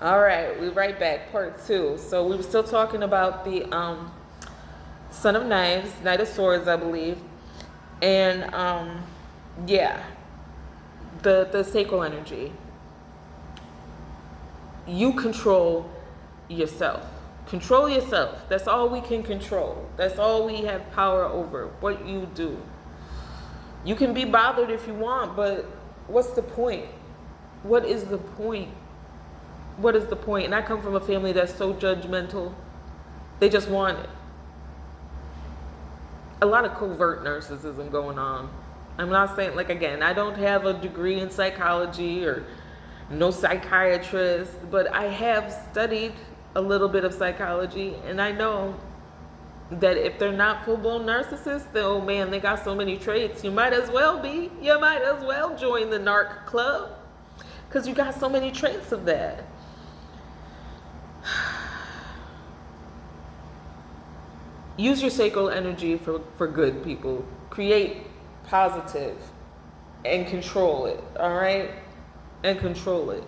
All right, we right back, part two. So we were still talking about the Son of Knives, Knight of Swords, I believe, and yeah, the sacral energy. You control yourself. Control yourself. That's all we can control. That's all we have power over. What you do. You can be bothered if you want, but what's the point? What is the point? What is the point? And I come from a family that's so judgmental. They just want it. A lot of covert narcissism going on. I'm not saying, like, again, I don't have a degree in psychology or no psychiatrist, but I have studied a little bit of psychology, and I know that if they're not full-blown narcissists, then, oh man, they got so many traits. You might as well be. You might as well join the narc club because you got so many traits of that. Use your sacral energy for good, people. Create positive and control it, all right? And control it.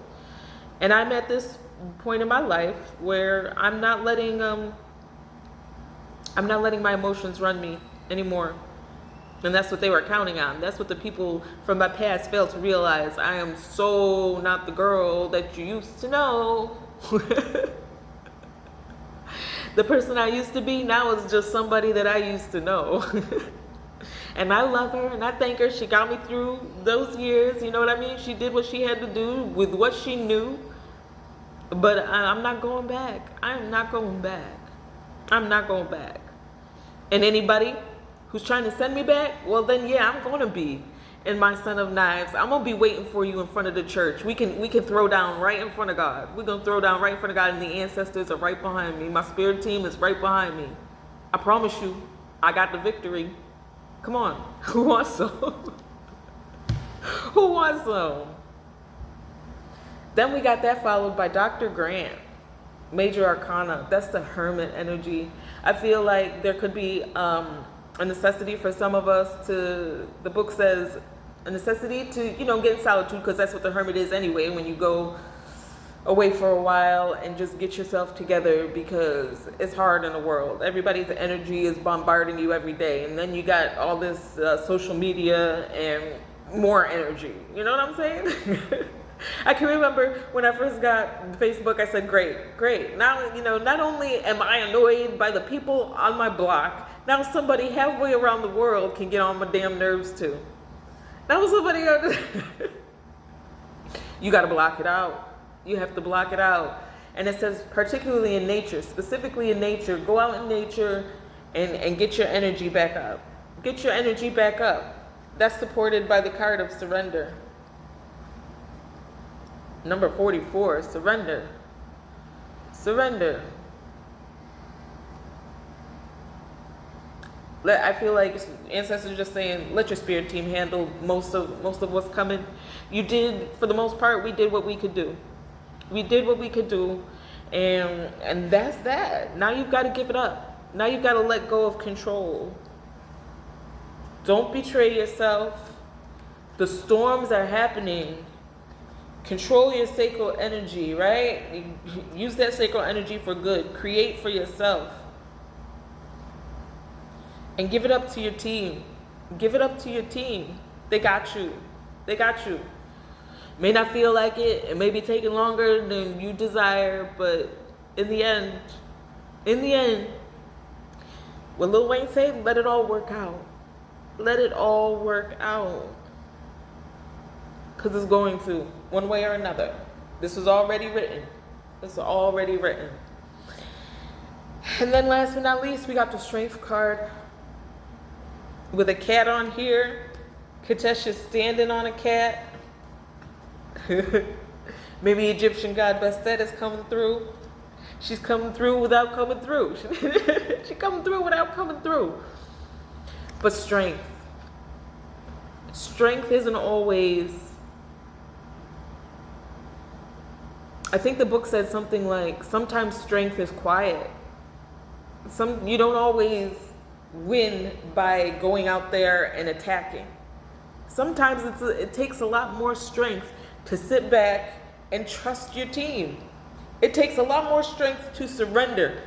And I'm at this point in my life where I'm not letting my emotions run me anymore. And that's what they were counting on. That's what the people from my past failed to realize. I am so not the girl that you used to know. The person I used to be now is just somebody that I used to know. And I love her and I thank her. She got me through those years. You know what I mean? She did what she had to do with what she knew. But I'm not going back. I'm not going back. I'm not going back. And anybody who's trying to send me back, well then yeah, I'm going to be in my Son of Knives. I'm going to be waiting for you in front of the church. We can throw down right in front of God. We're going to throw down right in front of God, and the ancestors are right behind me. My spirit team is right behind me. I promise you, I got the victory. Come on. Who wants some? Who wants some? Then we got that followed by Dr. Grant, Major Arcana. That's the hermit energy. I feel like there could be a necessity for some of us to, the book says, a necessity to, get in solitude, because that's what the hermit is anyway, when you go away for a while and just get yourself together, because it's hard in the world. Everybody's energy is bombarding you every day, and then you got all this social media and more energy. You know what I'm saying? I can remember when I first got Facebook, I said, great. Now, not only am I annoyed by the people on my block, now somebody halfway around the world can get on my damn nerves too. Now somebody else, you got to block it out. You have to block it out. And it says, particularly in nature, specifically in nature, go out in nature and get your energy back up. Get your energy back up. That's supported by the card of surrender. Number 44, surrender. Surrender. I feel like ancestors are just saying, let your spirit team handle most of what's coming. You did, for the most part, we did what we could do. We did what we could do, and that's that. Now you've got to give it up. Now you've got to let go of control. Don't betray yourself. The storms are happening. Control your sacral energy, right? Use that sacral energy for good. Create for yourself. And give it up to your team. Give it up to your team. They got you. They got you. May not feel like it. It may be taking longer than you desire, but in the end, what Lil Wayne said, let it all work out. Let it all work out. Because it's going to, one way or another. This was already written. This is already written. And then last but not least, we got the Strength card with a cat on here. Katesha's standing on a cat. Maybe Egyptian god Bastet is coming through. She's coming through without coming through. She's coming through without coming through. But strength. Strength isn't always... I think the book said something like, sometimes strength is quiet. You don't always win by going out there and attacking. Sometimes it takes a lot more strength to sit back and trust your team. It takes a lot more strength to surrender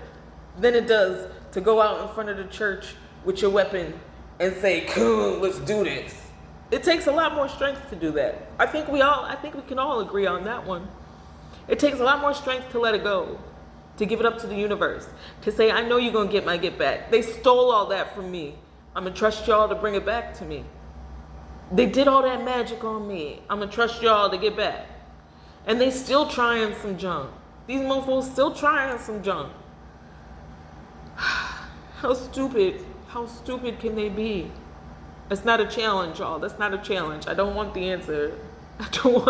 than it does to go out in front of the church with your weapon and say, cool, let's do this. It takes a lot more strength to do that. I think we can all agree on that one. It takes a lot more strength to let it go, to give it up to the universe, to say, I know you're going to get my get back. They stole all that from me. I'm going to trust y'all to bring it back to me. They did all that magic on me. I'm going to trust y'all to get back. And they still trying some junk. These mofos still trying some junk. How stupid can they be? It's not a challenge, y'all. That's not a challenge. I don't want the answer. I don't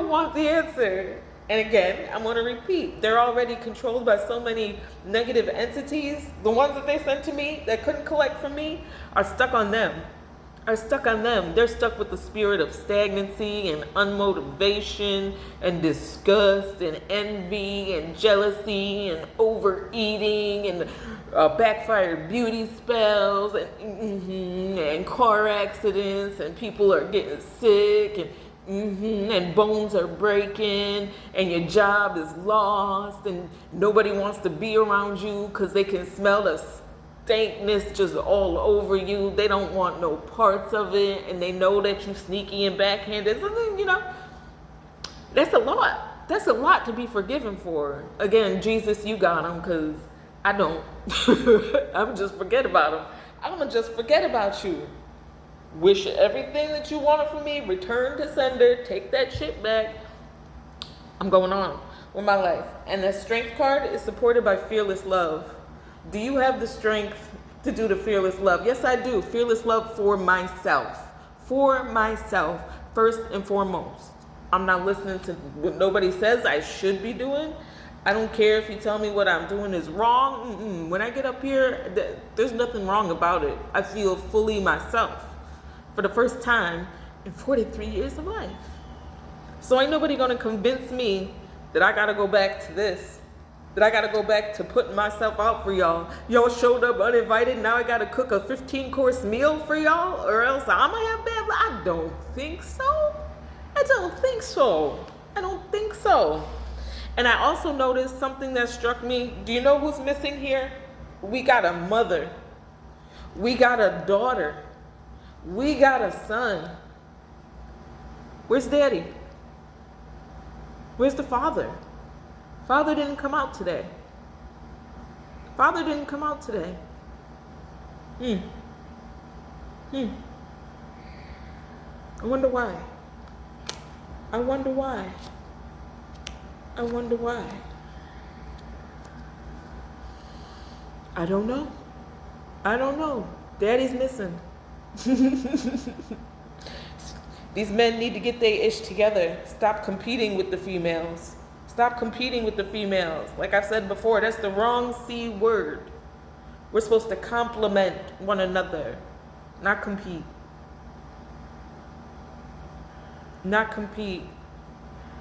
want the answer. And again, I'm going to repeat. They're already controlled by so many negative entities. The ones that they sent to me that couldn't collect from me are stuck on them. They're stuck with the spirit of stagnancy and unmotivation and disgust and envy and jealousy and overeating and backfired beauty spells and car accidents, and people are getting sick and bones are breaking and your job is lost and nobody wants to be around you because they can smell the stankness just all over you. They don't want no parts of it, and they know that you sneaky and backhanded. You know, that's a lot. That's a lot to be forgiven for. Again, Jesus, you got them, because I don't. I'm just forget about them. I'm gonna just forget about you. Wish everything that you wanted from me, return to sender, take that shit back. I'm going on with my life. And the strength card is supported by fearless love. Do you have the strength to do the fearless love? Yes, I do. Fearless love for myself. For myself, first and foremost. I'm not listening to what nobody says I should be doing. I don't care if you tell me what I'm doing is wrong. When I get up here, there's nothing wrong about it. I feel fully myself for the first time in 43 years of life. So ain't nobody gonna convince me that I gotta go back to this, that I gotta go back to putting myself out for y'all. Y'all showed up uninvited, now I gotta cook a 15-course meal for y'all, or else I'm gonna have bad luck. I don't think so. I don't think so. And I also noticed something that struck me. Do you know who's missing here? We got a mother. We got a daughter. We got a son. Where's daddy? Where's the father? Father didn't come out today. I wonder why. I don't know. Daddy's missing. These men need to get their ish together. Stop competing with the females. Like I've said before, that's the wrong C word. We're supposed to complement one another, not compete.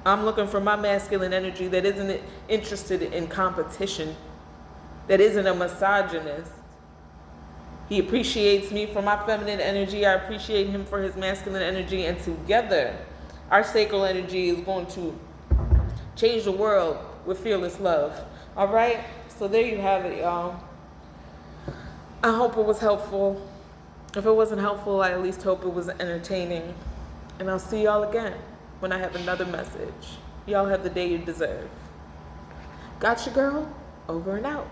I'm looking for my masculine energy that isn't interested in competition, that isn't a misogynist. He appreciates me for my feminine energy. I appreciate him for his masculine energy. And together, our sacral energy is going to change the world with fearless love. All right? So there you have it, y'all. I hope it was helpful. If it wasn't helpful, I at least hope it was entertaining. And I'll see y'all again when I have another message. Y'all have the day you deserve. Gotcha, girl. Over and out.